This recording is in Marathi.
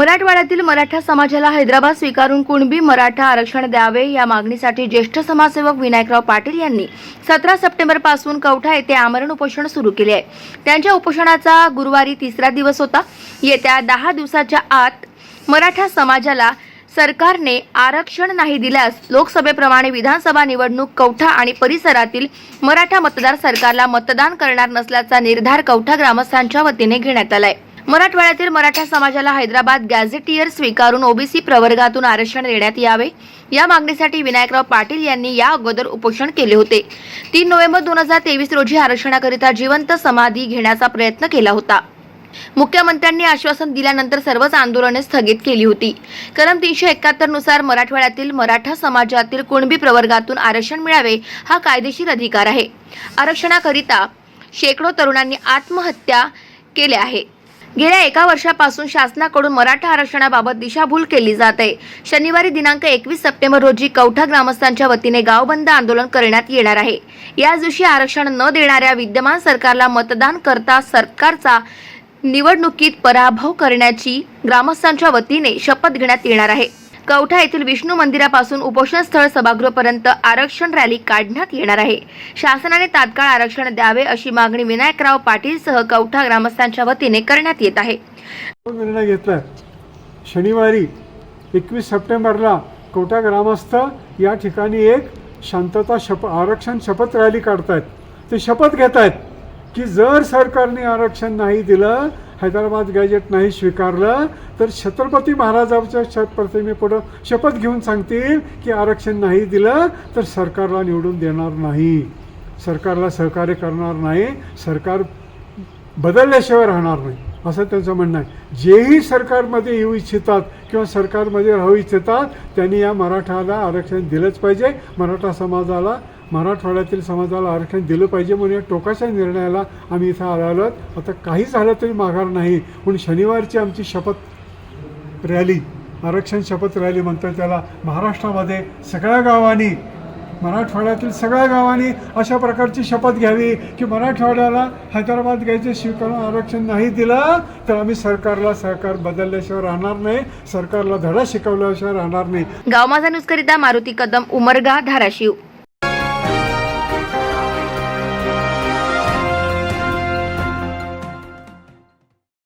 मराठवाड्यातील मराठा समाजाला हैदराबाद स्वीकारून कुणबी मराठा आरक्षण द्यावे या मागणीसाठी ज्येष्ठ समाजसेवक विनायकराव पाटील यांनी 17 सप्टेंबर पासून कवठा येथे आमरण उपोषण सुरू केले आहे। त्यांच्या उपोषणाचा गुरुवारी 3रा दिवस होता। येत्या 10 दिवसाच्या आत मराठा समाजाला सरकारने आरक्षण नाही दिल्यास लोकसभेप्रमाणे विधानसभा निवडणूक कवठा आणि परिसरातील मराठा मतदार सरकारला मतदान करणार नसल्याचा निर्धार कवठा ग्रामस्थांच्या वतीने घेण्यात आलाय। मराठवाड्यातील मराठा समाजाला हैदराबाद गॅझेटियर स्वीकारून ओबीसी प्रवर्गातून आरक्षण देण्यात यावे या मागणीसाठी विनायकराव पाटील यांनी या अगोदर उपोषण केले होते। 3 नोव्हेंबर 2023 रोजी आरक्षणाकरिता जिवंत समाधी घेण्याचा प्रयत्न केला होता। मुख्यमंत्र्यांनी आश्वासन दिल्यानंतर सर्वच आंदोलने स्थगित केली होती। कलम 371 नुसार मराठवाड्यातील मराठा समाजातील कुणबी प्रवर्गातून आरक्षण मिळावे हा कायदेशीर अधिकार आहे। आरक्षणाकरिता शेकडो तरुणांनी आत्महत्या केल्या आहे। गेल्या 1 वर्षापासून शासनाकडून मराठा आरक्षणाबाबत दिशाभूल केली जात आहे। शनिवारी दिनांक 21 सप्टेंबर रोजी कवठा ग्रामस्थांच्या वतीने गावबंद आंदोलन करण्यात येणार आहे। याच दिवशी आरक्षण न देणाऱ्या विद्यमान सरकारला मतदान करता सरकारचा निवडणुकीत पराभव करण्याची ग्रामस्थांच्या वतीने शपथ घेण्यात येणार आहे। कवठा येथील विष्णू मंदिरापासून उपोषण स्थळ सभागृहापर्यंत आरक्षण रॅली काढण्यात येणार आहे। शासनाने तात्काळ आरक्षण द्यावे अशी मागणी विनायकराव पाटील सह कवठा ग्रामस्थांच्या वतीने करण्यात येत आहे। निर्णय घेतला शनिवारी 21 सप्टेंबरला कवठा ग्रामस्थ या ठिकाणी एक शांतता आरक्षण शपथ रॅली काढतायत। ते शपथ घेत आहेत की जर सरकारने आरक्षण नाही दिलं, हैदराबाद गॅजेट नाही स्वीकारलं तर छत्रपती महाराजांच्या प्रतिमेपुढे शपथ घेऊन सांगतील की आरक्षण नाही दिलं तर सरकारला निवडून देणार नाही, सरकारला सहकार्य करणार नाही, सरकार बदलल्याशिवाय राहणार नाही असं त्यांचं म्हणणं आहे। जेही सरकारमध्ये येऊ इच्छितात किंवा सरकारमध्ये राहू इच्छितात त्यांनी या मराठाला आरक्षण दिलंच पाहिजे। मराठा समाजाला, मराठवाड्यातील समाजाला आरक्षण दिलं पाहिजे म्हणून या टोकाच्या निर्णयाला आम्ही इथं आलो। आता काही झालं तरी माघार नाही म्हणून शनिवारची आमची शपथ रॅली, आरक्षण शपथ रॅली म्हणतात त्याला, महाराष्ट्रामध्ये सगळ्या गावांनी, मराठवाड्यातील सगळ्या गावांनी अशा प्रकारची शपथ घ्यावी की मराठवाड्याला हैदराबाद गॅजेट स्वीकारून आरक्षण नाही दिलं तर आम्ही सरकारला सरकार बदलल्याशिवाय राहणार नाही, सरकारला धडा शिकवल्याशिवाय राहणार नाही। गाव माझा न्यूज करिता मारुती कदम, उमरगा, धाराशिव।